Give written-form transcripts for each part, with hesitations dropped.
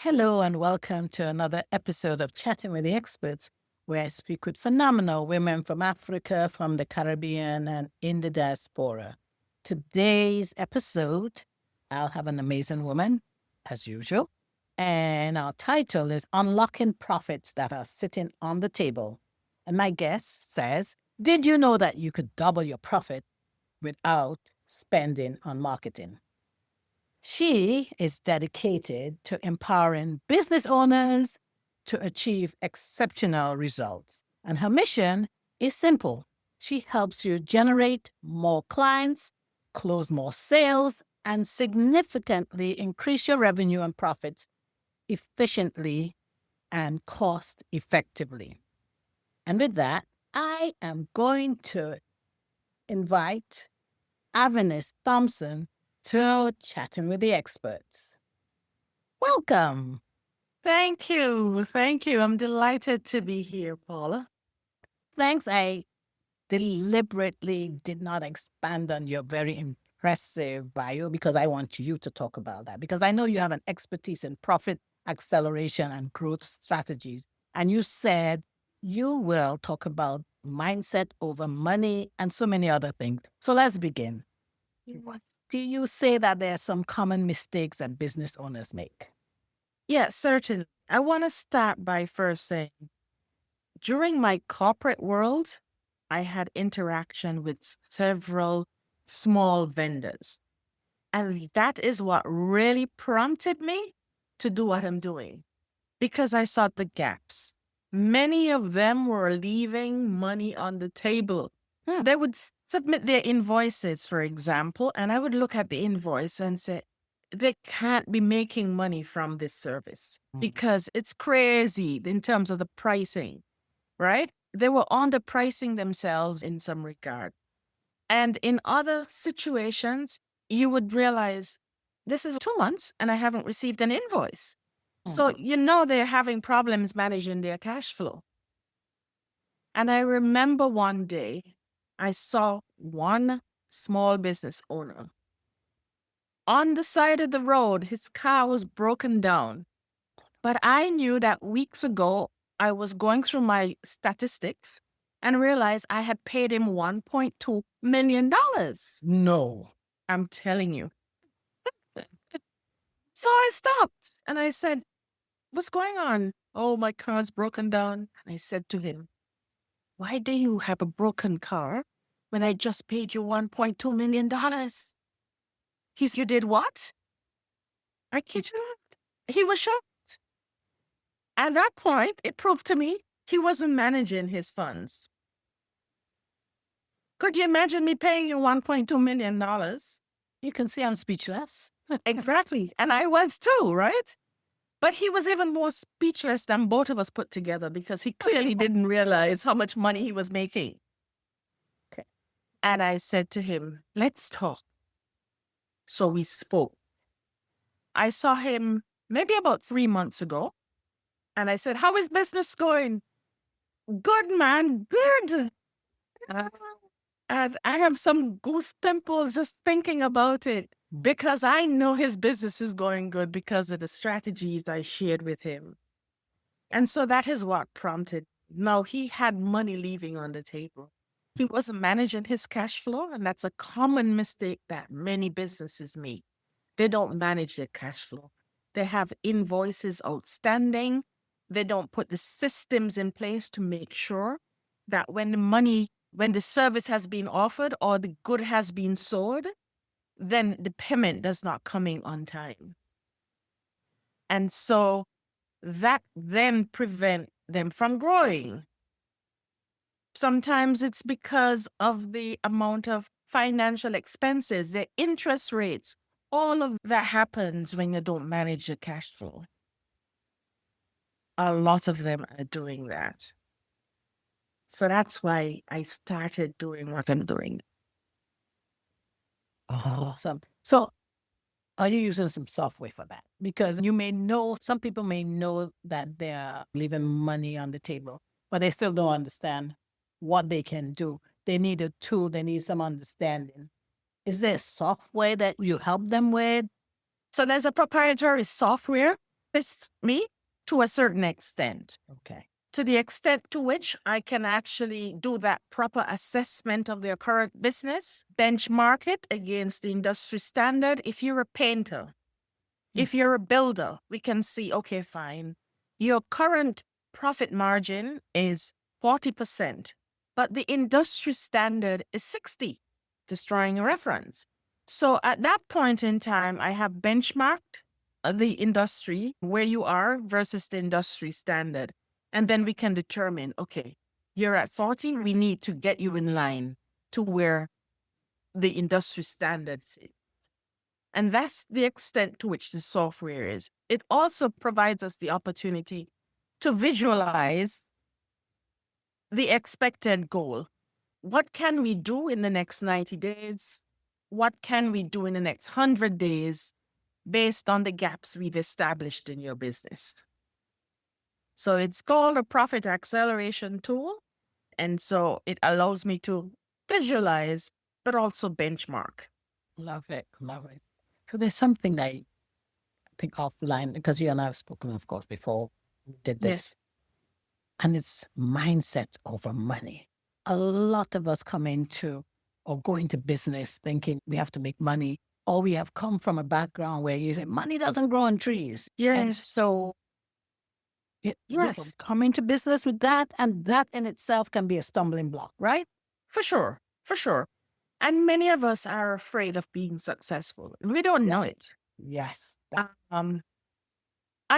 Hello and welcome to another episode of Chatting with the Experts, where I speak with phenomenal women from Africa, from the Caribbean, and in the diaspora. Today's episode, I'll have an amazing woman, as usual, and our title is Unlocking Profits That Are Sitting on the Table. And my guest says, did you know that you could double your profit without spending on marketing? She is dedicated to empowering business owners to achieve exceptional results. And her mission is simple. She helps you generate more clients, close more sales, and significantly increase your revenue and profits efficiently and cost effectively. And with that, I am going to invite Avenice Thompson to Chatting with the Experts. Welcome. Thank you. Thank you. I'm delighted to be here, Paula. Thanks. I deliberately did not expand on your very impressive bio because I want you to talk about that, because I know you have an expertise in profit acceleration and growth strategies. And you said you will talk about mindset over money and so many other things. So let's begin. What do you say that there are some common mistakes that business owners make? Yeah, certainly. I want to start by first saying during my corporate world, I had interaction with several small vendors. And that is what really prompted me to do what I'm doing because I saw the gaps. Many of them were leaving money on the table. They would submit their invoices, for example, and I would look at the invoice and say, they can't be making money from this service because it's crazy in terms of the pricing, right? They were underpricing themselves in some regard. And in other situations, you would realize this is 2 months and I haven't received an invoice. So, they're having problems managing their cash flow. And I remember one day I saw one small business owner on the side of the road. His car was broken down. But I knew that weeks ago I was going through my statistics and realized I had paid him $1.2 million. No. I'm telling you. So I stopped and I said, what's going on? Oh, my car's broken down. And I said to him, why do you have a broken car when I just paid you $1.2 million? You did what? I kid you not. He was shocked. At that point, it proved to me he wasn't managing his funds. Could you imagine me paying you $1.2 million? You can see I'm speechless. Exactly. And I was too, right? But he was even more speechless than both of us put together because he clearly didn't realize how much money he was making. Okay. And I said to him, let's talk. So we spoke. I saw him maybe about 3 months ago. And I said, how is business going? Good, man. Good. And I have some goose pimples just thinking about it because I know his business is going good because of the strategies I shared with him. And so that is what prompted. Now, he had money leaving on the table. He wasn't managing his cash flow, and that's a common mistake that many businesses make. They don't manage their cash flow. They have invoices outstanding. They don't put the systems in place to make sure that when the service has been offered or the good has been sold, then the payment does not come in on time. And so that then prevent them from growing. Sometimes it's because of the amount of financial expenses, the interest rates, all of that happens when you don't manage your cash flow. A lot of them are doing that. So that's why I started doing what I'm doing. Awesome. So are you using some software for that? Because some people may know that they're leaving money on the table, but they still don't understand what they can do. They need a tool, they need some understanding. Is there software that you help them with? So there's a proprietary software It's me to a certain extent. Okay. To the extent to which I can actually do that proper assessment of their current business, benchmark it against the industry standard. If you're a painter, if you're a builder, we can see, okay, fine. Your current profit margin is 40%, but the industry standard is 60, destroying a reference. So at that point in time, I have benchmarked the industry where you are versus the industry standard. And then we can determine, okay, you're at 40, we need to get you in line to where the industry standards is. And that's the extent to which the software is. It also provides us the opportunity to visualize the expected goal. What can we do in the next 90 days? What can we do in the next 100 days based on the gaps we've established in your business? So it's called a profit acceleration tool. And so it allows me to visualize, but also benchmark. Love it. Love it. So there's something that I think offline, because you and I have spoken, of course, before we did this, Yes. and it's mindset over money. A lot of us come into or go into business thinking we have to make money, or we have come from a background where you say money doesn't grow on trees. And Yes. so Yes. come into business with that, and that in itself can be a stumbling block, right? For sure. For sure. And many of us are afraid of being successful. We don't know it. Yes. I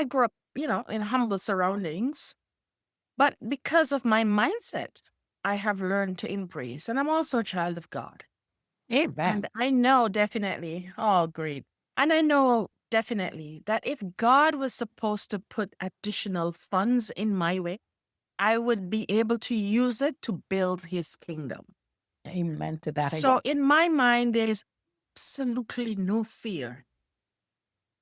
grew up, in humble surroundings, but because of my mindset, I have learned to embrace. And I'm also a child of God. Amen. And I know definitely, oh, great. And I know definitely that if God was supposed to put additional funds in my way, I would be able to use it to build his kingdom. Amen to that. So in my mind, there is absolutely no fear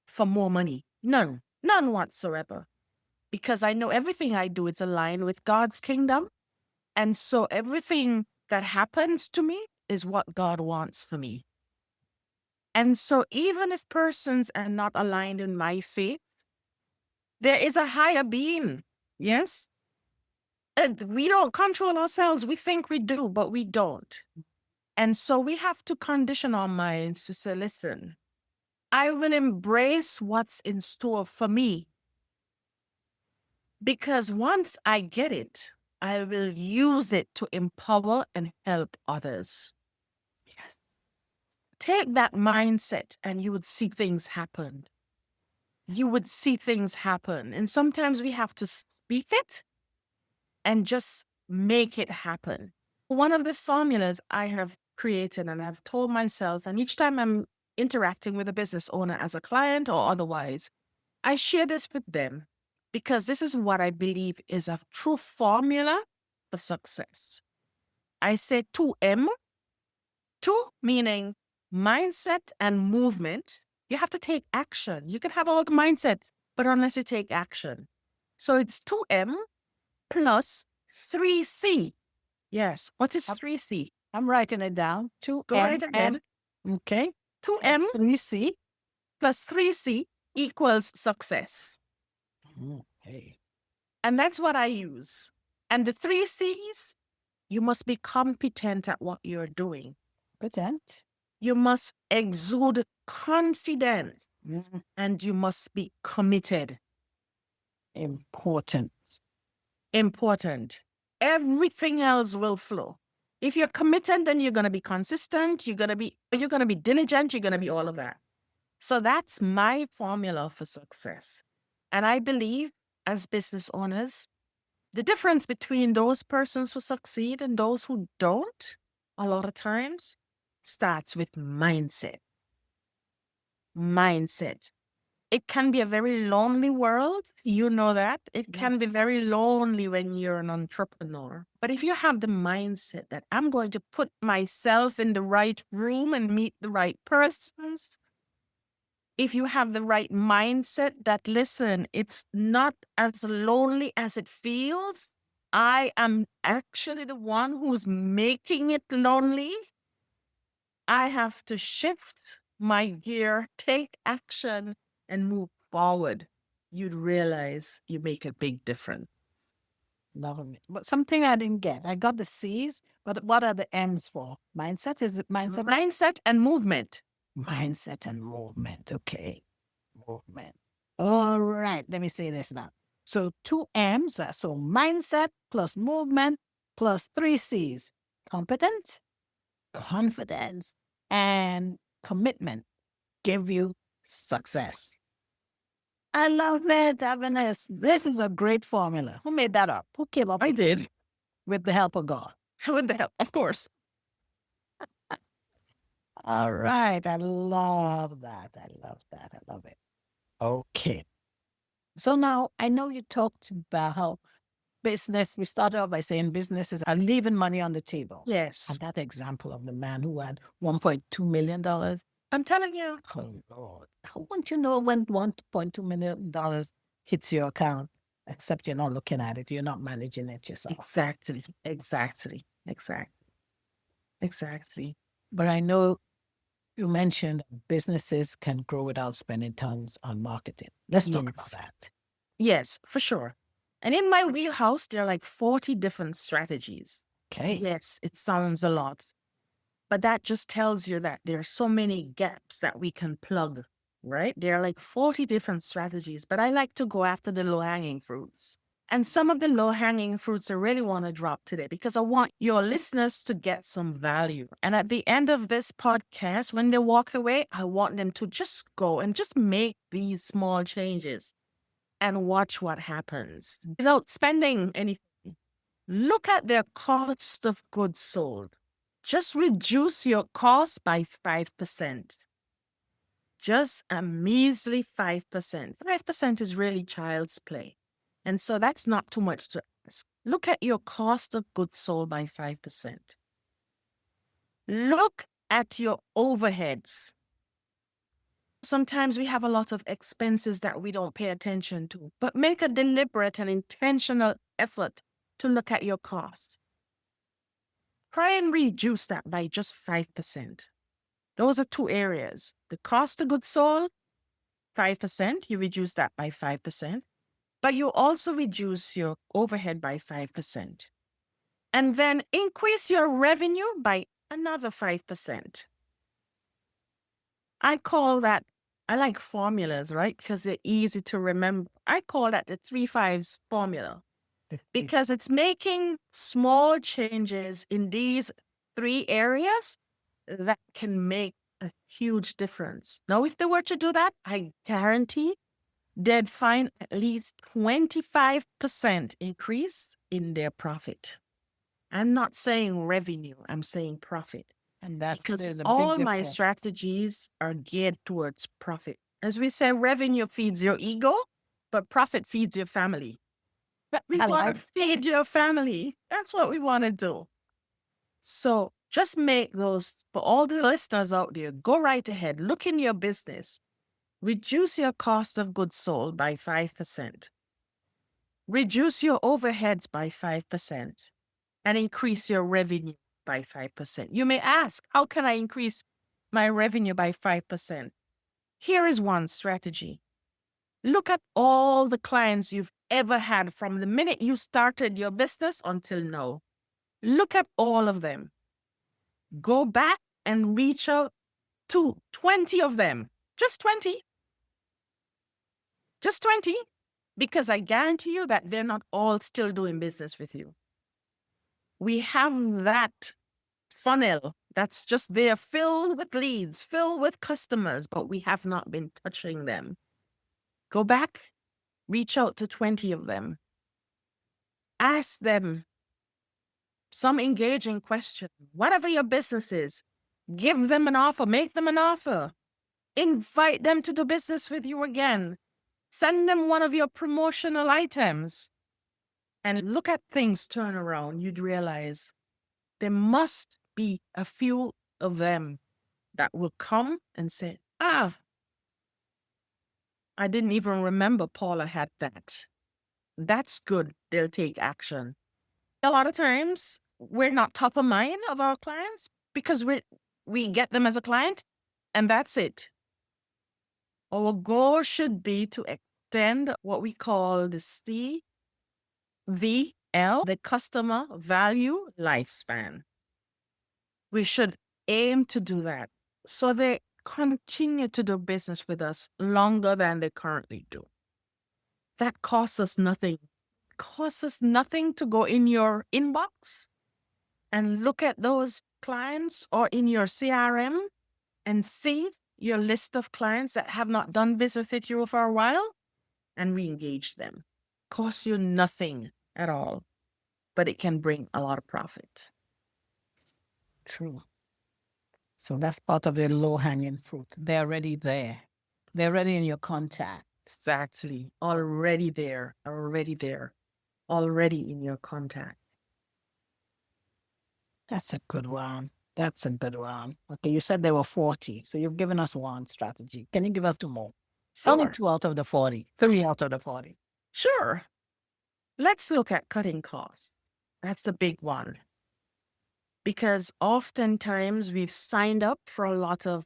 for more money. None. None whatsoever. Because I know everything I do is aligned with God's kingdom. And so everything that happens to me is what God wants for me. And so even if persons are not aligned in my faith, there is a higher being. Yes? And we don't control ourselves. We think we do, but we don't. And so we have to condition our minds to say, listen, I will embrace what's in store for me. Because once I get it, I will use it to empower and help others. Yes. Take that mindset and you would see things happen. You would see things happen. And sometimes we have to speak it and just make it happen. One of the formulas I have created and I've told myself, and each time I'm interacting with a business owner as a client or otherwise, I share this with them because this is what I believe is a true formula for success. I say 2M, 2 meaning mindset and movement. You have to take action. You can have all the mindset, but unless you take action. So it's 2M plus 3C. Yes. What is 3C? I'm writing it down. 2M. Go right ahead. Okay. 2M 3C. plus 3C equals success. Okay. And that's what I use. And the 3Cs, you must be competent at what you're doing. Competent. You must exude confidence Mm. and you must be committed. Important. Important. Everything else will flow. If you're committed, then you're going to be consistent. You're going to be diligent. You're going to be all of that. So that's my formula for success. And I believe as business owners, the difference between those persons who succeed and those who don't, a lot of times, starts with mindset. Mindset. It can be a very lonely world. You know that. It can be very lonely when you're an entrepreneur. But if you have the mindset that I'm going to put myself in the right room and meet the right persons, if you have the right mindset that, listen, it's not as lonely as it feels. I am actually the one who's making it lonely. I have to shift my gear, take action, and move forward. you'd realize you make a big difference. Love it. But something I didn't get. I got the C's, but what are the M's for? Mindset? Is it mindset? Mindset and movement. Mindset and movement. Okay. Movement. All right. Let me say this now. So 2 M's. So mindset plus movement plus 3 C's. Competent, confidence, and commitment give you success. I love it, Avenice. This is a great formula. Who made that up? Who came up I with it? did. With the help of God. With the help, of course. All right. I love that. I love that. I love it. Okay. So now I know you talked about how business, we started off by saying businesses are leaving money on the table. Yes. And that example of the man who had $1.2 million. I'm telling you. Oh, Lord. How won't you know when $1.2 million hits your account, except you're not looking at it, you're not managing it yourself? Exactly. But I know you mentioned businesses can grow without spending tons on marketing. Let's talk about that. Yes, for sure. And in my wheelhouse, there are like 40 different strategies. Okay. Yes, it sounds a lot. But that just tells you that there are so many gaps that we can plug, right? There are like 40 different strategies, but I like to go after the low-hanging fruits. And some of the low-hanging fruits I really want to drop today because I want your listeners to get some value. And at the end of this podcast, when they walk away, I want them to just go and just make these small changes and watch what happens without spending anything. Look at their cost of goods sold. Just reduce your cost by 5%. Just a measly 5%. 5% is really child's play. And so that's not too much to ask. Look at your cost of goods sold by 5%. Look at your overheads. Sometimes we have a lot of expenses that we don't pay attention to, but make a deliberate and intentional effort to look at your costs. Try and reduce that by just 5%. Those are 2 areas. The cost of goods sold, 5%, you reduce that by 5%, but you also reduce your overhead by 5%. And then increase your revenue by another 5%. I call that, I like formulas, right? Because they're easy to remember. I call that the 3 5s formula because it's making small changes in these 3 areas that can make a huge difference. Now, if they were to do that, I guarantee they'd find at least 25% increase in their profit. I'm not saying revenue, I'm saying profit. And that's because there's a big all my difference. strategies are geared towards profit. As we say, revenue feeds your ego, but profit feeds your family. We I want like to feed your family. That's what we want to do. So just make those, for all the listeners out there, go right ahead, look in your business, reduce your cost of goods sold by 5%, reduce your overheads by 5%, and increase your revenue by 5%. You may ask, how can I increase my revenue by 5%? Here is one strategy. Look at all the clients you've ever had from the minute you started your business until now. Look at all of them. Go back and reach out to 20 of them. Just 20. Just 20. Because I guarantee you that they're not all still doing business with you. We have that funnel that's just there filled with leads, filled with customers, but we have not been touching them. Go back, reach out to 20 of them. Ask them some engaging question. Whatever your business is, give them an offer, make them an offer. Invite them to do business with you again. Send them one of your promotional items. And look at things turn around. You'd realize there must be a few of them that will come and say, I didn't even remember Paula had that. That's good. They'll take action. A lot of times, we're not top of mind of our clients because we get them as a client and that's it. Our goal should be to extend what we call the CVL, the customer value lifespan. We should aim to do that so they continue to do business with us longer than they currently do. That costs us nothing. Costs us nothing to go in your inbox and look at those clients or in your CRM and see your list of clients that have not done business with you for a while and re-engage them. Costs you nothing at all, but it can bring a lot of profit. True. So that's part of the low-hanging fruit. They're already there. They're already in your contact. Exactly. Already there, already in your contact. That's a good one. That's a good one. Okay, you said there were 40. So you've given us one strategy. Can you give us 2 more? Only Sure. 2 out of the 40. 3 out of the 40. Sure. Let's look at cutting costs. That's the big one. Because oftentimes we've signed up for a lot of,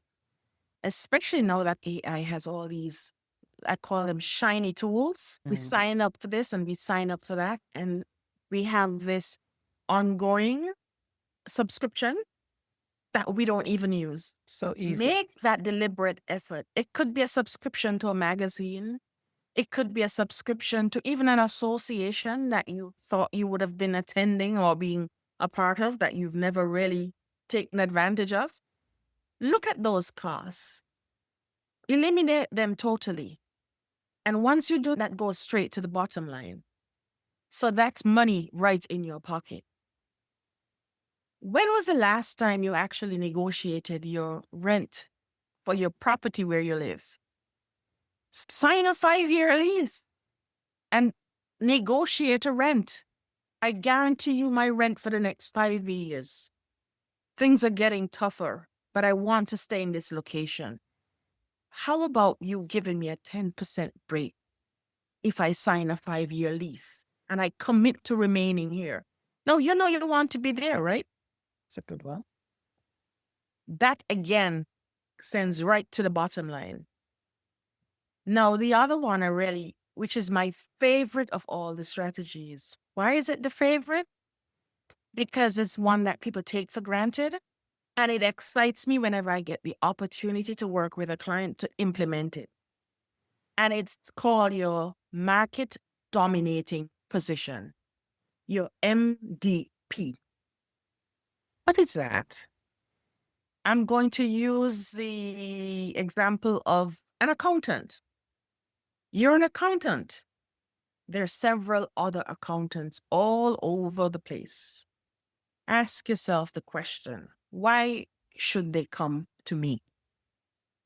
especially now that AI has all these, I call them shiny tools. We sign up for this and we sign up for that. And we have this ongoing subscription that we don't even use. So easy. Make that deliberate effort. It could be a subscription to a magazine. It could be a subscription to even an association that you thought you would have been attending or being a part of that you've never really taken advantage of. Look at those costs. Eliminate them totally. And once you do that, goes straight to the bottom line. So that's money right in your pocket. When was the last time you actually negotiated your rent for your property where you live? Sign a 5-year lease and negotiate a rent. I guarantee you my rent for the next 5 years. Things are getting tougher, but I want to stay in this location. How about you giving me a 10% break if I sign a 5-year lease and I commit to remaining here? No, you know you want to be there, right? It's a good one. That again sends right to the bottom line. Now, the other one which is my favorite of all the strategies. Why is it the favorite? Because it's one that people take for granted. And it excites me whenever I get the opportunity to work with a client to implement it. And it's called your market dominating position, your MDP. What is that? I'm going to use the example of an accountant. You're an accountant. There are several other accountants all over the place. Ask yourself the question, why should they come to me?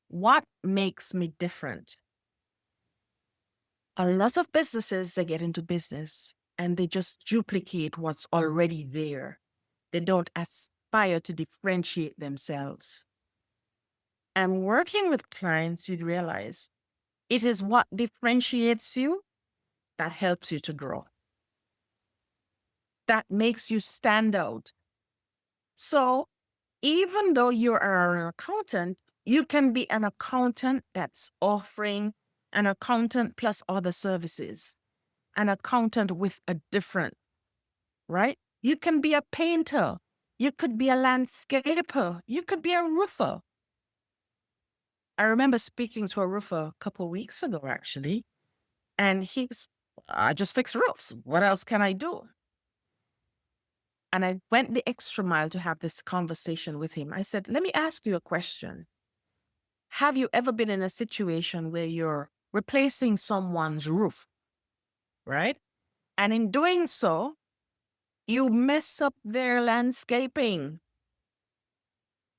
What makes me different? A lot of businesses, they get into business and they just duplicate what's already there. They don't aspire to differentiate themselves. And working with clients, you'd realize it is what differentiates you that helps you to grow. That makes you stand out. So even though you are an accountant, you can be an accountant that's offering an accountant plus other services, an accountant with a different, right? You can be a painter. You could be a landscaper. You could be a roofer. I remember speaking to a roofer a couple of weeks ago, actually, and I just fix roofs. What else can I do? And I went the extra mile to have this conversation with him. I said, let me ask you a question. Have you ever been in a situation where you're replacing someone's roof, right? And in doing so, you mess up their landscaping.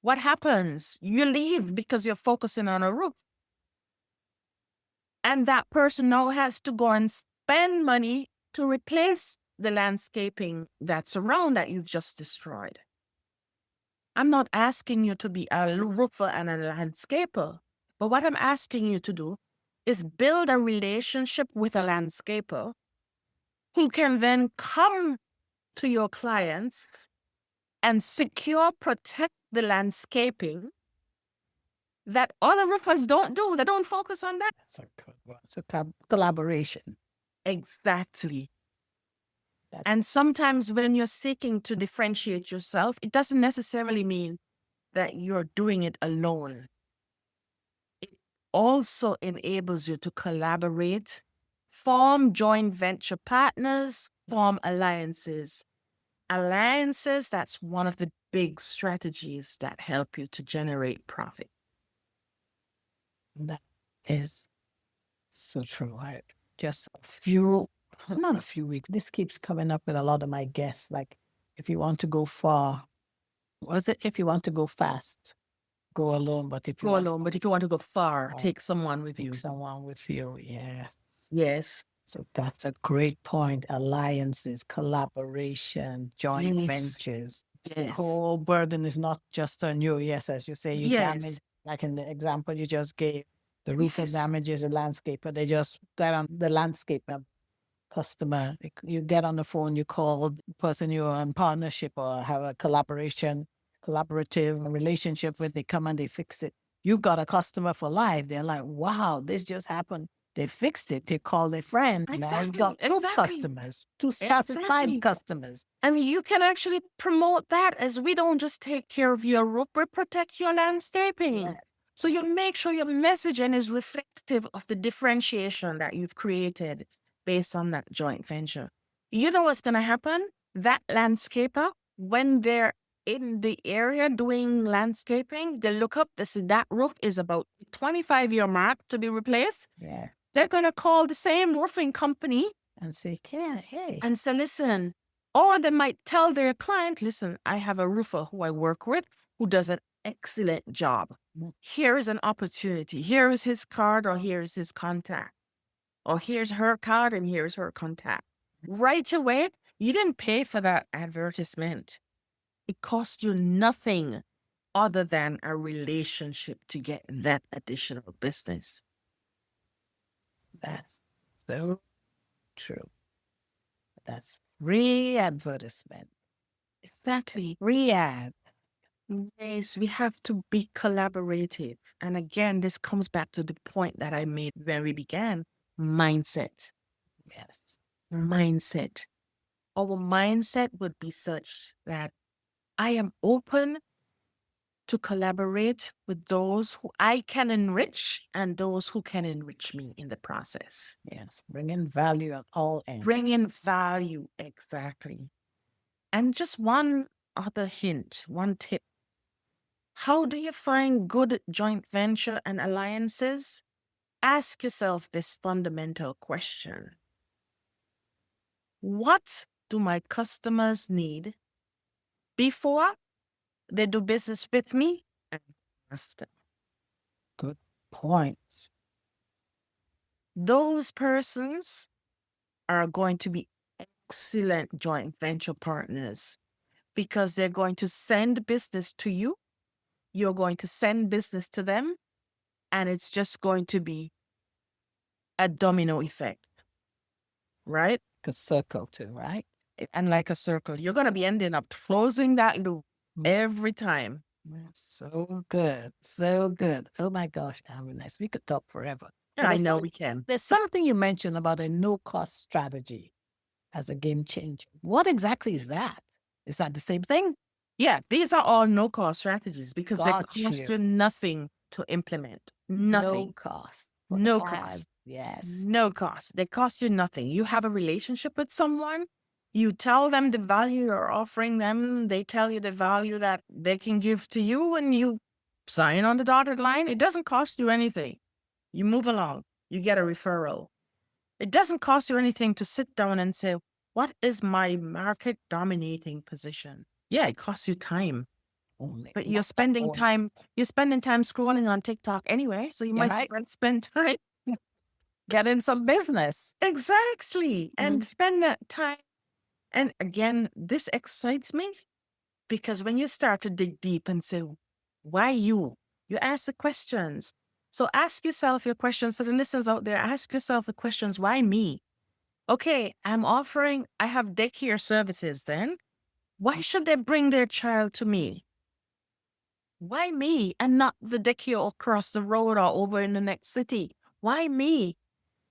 What happens? You leave because you're focusing on a roof. And that person now has to go and spend money to replace the landscaping that's around that you've just destroyed. I'm not asking you to be a roofer and a landscaper, but what I'm asking you to do is build a relationship with a landscaper who can then come to your clients and secure, protect the landscaping that other roofers don't do. They don't focus on that. That's a good one. So collaboration. Exactly. That's And sometimes when you're seeking to differentiate yourself, it doesn't necessarily mean that you're doing it alone. It also enables you to collaborate, form joint venture partners, form alliances. Alliances, that's one of the big strategies that help you to generate profit. that is so true. I just a few, not a few weeks. This keeps coming up with a lot of my guests. Like, if you want to go far, was it if you want to go fast, go alone. But if you Go want alone, but if you want to go far, far, take someone with take you. someone with you. Yes. Yes. So that's a great point. Alliances, collaboration, joint Yes. ventures. The Yes. whole burden is not just on you. Yes, as you say, you damage, Yes. like in the example you just gave, the roofer Yes. damages a landscaper. They just got on the landscaper customer. You get on the phone, you call the person you're in partnership or have a collaborative relationship with, they come and they fix it. You've got a customer for life. They're like, wow, this just happened. They fixed it. They call their friend. Now you've got two customers, two satisfied customers. I mean, you can actually promote that as we don't just take care of your roof, we protect your landscaping. Yeah. So you make sure your messaging is reflective of the differentiation that you've created based on that joint venture. You know what's going to happen? That landscaper, when they're in the area doing landscaping, they look up, they see that roof is about 25-year mark to be replaced. Yeah. They're going to call the same roofing company And say, hey. and say, listen, or they might tell their client, listen, I have a roofer who I work with who does an excellent job. Here is an opportunity. Here is his card, or here is his contact. Or here's her card and here's her contact. Right away, you didn't pay for that advertisement. It cost you nothing other than a relationship to get that additional business. That's so true. That's free advertisement. Exactly. Free ad. Yes, we have to be collaborative. And again, this comes back to the point that I made when we began. Mindset. Yes. Mindset. Our mindset would be such that I am open to collaborate with those who I can enrich and those who can enrich me in the process. Yes. Bring in value at all ends. Bring in value, exactly. And just one other hint, one tip. How do you find good joint venture and alliances? Ask yourself this fundamental question. What do my customers need before they do business with me and after? Good point. Those persons are going to be excellent joint venture partners because they're going to send business to you. You're going to send business to them, and it's just going to be a domino effect, right? A circle too, right? And like a circle, you're going to be ending up closing that loop every time. So good. So good. Oh my gosh, Avenice, we could talk forever. I know we can. There's something you mentioned about a no-cost strategy as a game changer. What exactly is that? Is that the same thing? Yeah, these are all no-cost strategies because they Got cost you. you nothing to implement. No Nothing. cost. No Ad, cost. Yes. No cost. They cost you nothing. You have a relationship with someone. You tell them the value you're offering them. They tell you the value that they can give to you, and you sign on the dotted line. It doesn't cost you anything. You move along. You get a referral. It doesn't cost you anything to sit down and say, what is my market dominating position? Yeah, it costs you time. Only. But you're spending time scrolling on TikTok anyway. So you might spend time. Get in some business. Exactly. And spend that time. And again, this excites me because when you start to dig deep and say, why you? You ask the questions. So ask yourself your questions. So the listeners out there, ask yourself the questions, why me? Okay, I have daycare services then. Why should they bring their child to me? Why me and not the daycare across the road or over in the next city? Why me?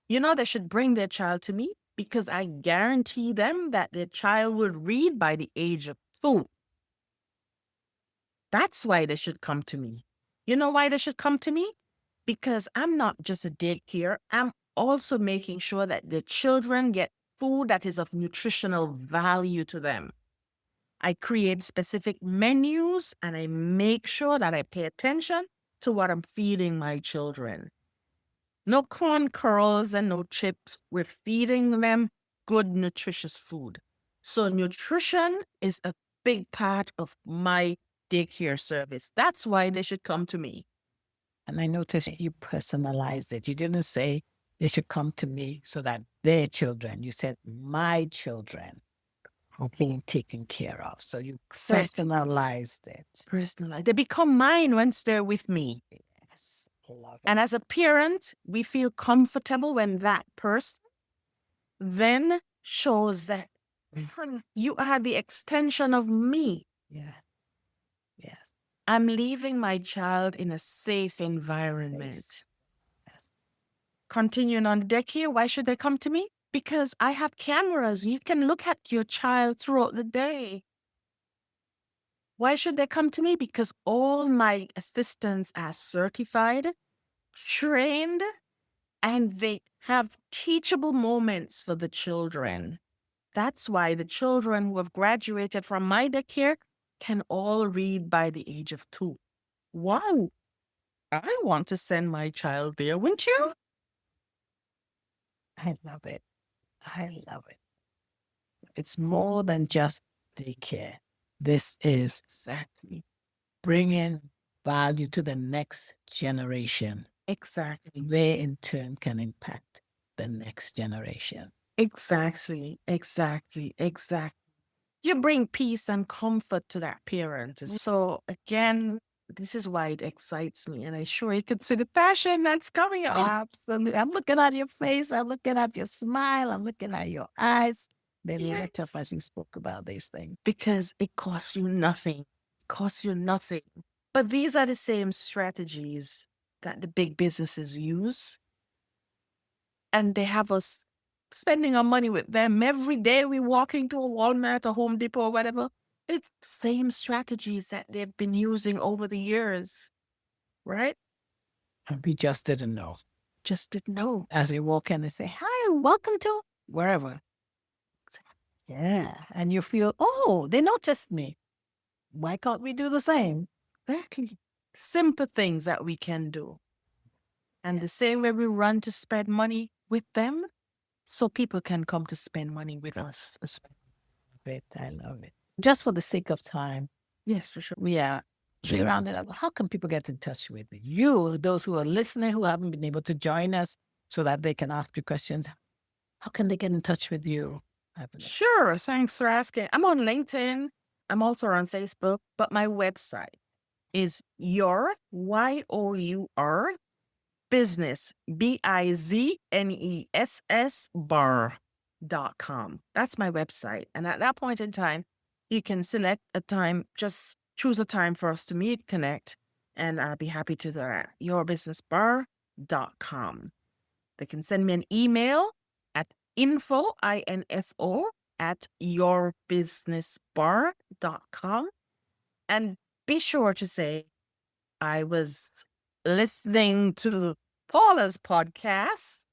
They should bring their child to me because I guarantee them that their child would read by the age of 2. That's why they should come to me. You know why they should come to me? Because I'm not just a daycare. I'm also making sure that the children get food that is of nutritional value to them. I create specific menus and I make sure that I pay attention to what I'm feeding my children. No corn curls and no chips. We're feeding them good, nutritious food. So nutrition is a big part of my daycare service. That's why they should come to me. And I noticed you personalized it. You didn't say they should come to me so that their children, you said my children are being taken care of. So you personalized it. Personalized. They become mine once they're with me. Yes. Love it. And as a parent, we feel comfortable when that person then shows that you are the extension of me. Yeah. Yes. I'm leaving my child in a safe environment. Yes. Continuing on the daycare, why should they come to me? Because I have cameras. You can look at your child throughout the day. Why should they come to me? Because all my assistants are certified, trained, and they have teachable moments for the children. That's why the children who have graduated from my daycare can all read by the age of 2. Wow. I want to send my child there, wouldn't you? I love it. I love it. It's more than just daycare. This is Exactly. bringing value to the next generation. Exactly. They, in turn, can impact the next generation. Exactly. You bring peace and comfort to that parent. So again, this is why it excites me. And I sure you can see the passion that's coming out. Absolutely. I'm looking at your face. I'm looking at your smile. I'm looking at your eyes. They lit up as you spoke about these things. Because it costs you nothing. But these are the same strategies that the big businesses use. And they have us spending our money with them. Every day we walk into a Walmart or Home Depot or whatever. It's the same strategies that they've been using over the years, right? And we just didn't know. Just didn't know. As we walk in, they say, hi, welcome to wherever. Yeah. And you feel, oh, they noticed me. Why can't we do the same? Exactly. Simple things that we can do. And the same way we run to spend money with them, so people can come to spend money with us as well. I love it. Just for the sake of time. Yes, for sure. We are rounded up. How can people get in touch with you, those who are listening, who haven't been able to join us so that they can ask you questions? How can they get in touch with you? Sure. Thanks for asking. I'm on LinkedIn. I'm also on Facebook, but my website is your, Y-O-U-R, business, BIZNESS bar.com. That's my website. And at that point in time, you can select a time, just choose a time for us to meet, connect, and I'll be happy to do that. yourbusinessbar.com. They can send me an email at info, I-N-S-O, at yourbusinessbar.com. And be sure to say, I was listening to Paula's podcast,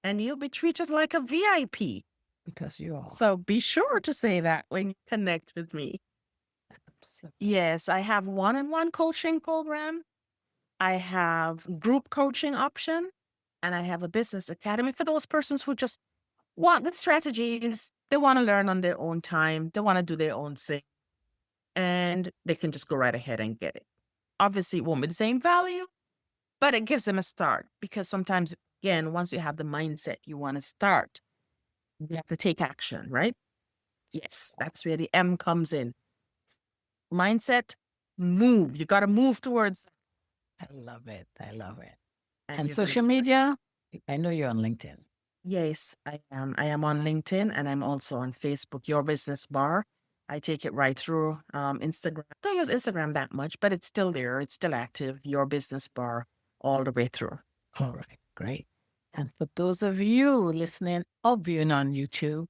and you'll be treated like a VIP. Because you are. So be sure to say that when you connect with me. Absolutely. Yes, I have one-on-one coaching program. I have group coaching option. And I have a business academy for those persons who just want the strategies. They want to learn on their own time. They want to do their own thing. And they can just go right ahead and get it. Obviously, it won't be the same value, but it gives them a start. Because sometimes, again, once you have the mindset you want to start, you have to take action, right? Yes, that's where the M comes in. Mindset, move. You got to move towards. I love it. I love it. And And you're social gonna- media, I know you're on LinkedIn. Yes, I am. I am on LinkedIn and I'm also on Facebook, Your Business Bar. I take it right through Instagram. Don't use Instagram that much, but it's still there. It's still active. Your business bar all the way through. All right, great. And for those of you listening or viewing on YouTube,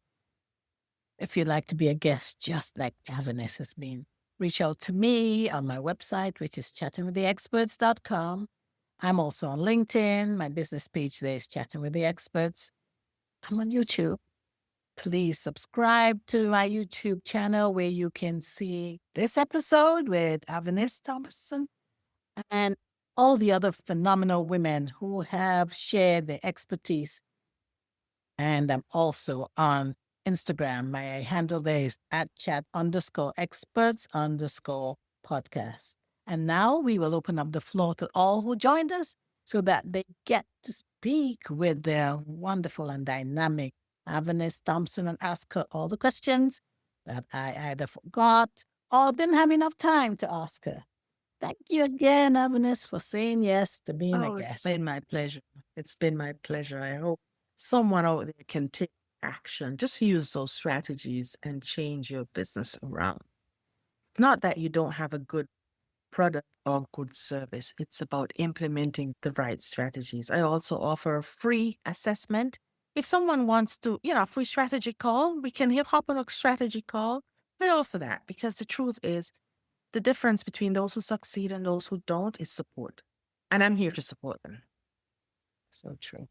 if you'd like to be a guest just like Avenice has been, reach out to me on my website, which is chattingwiththeexperts.com. I'm also on LinkedIn. My business page there is Chatting with the Experts. I'm on YouTube. Please subscribe to my YouTube channel where you can see this episode with Avenice Thompson and all the other phenomenal women who have shared their expertise. And I'm also on Instagram. My handle there is at chat_experts_podcast. And now we will open up the floor to all who joined us so that they get to speak with their wonderful and dynamic Avenice Thompson and ask her all the questions that I either forgot or didn't have enough time to ask her. Thank you again, Avenice, for saying yes to being a Oh, it's guest. been my pleasure. It's been my pleasure. I hope someone out there can take action. Just use those strategies and change your business around. It's not that you don't have a good product or good service. It's about implementing the right strategies. I also offer a free assessment. If someone wants to, a free strategy call, we can hop on a strategy call. I offer that because the truth is the difference between those who succeed and those who don't is support. And I'm here to support them. So true.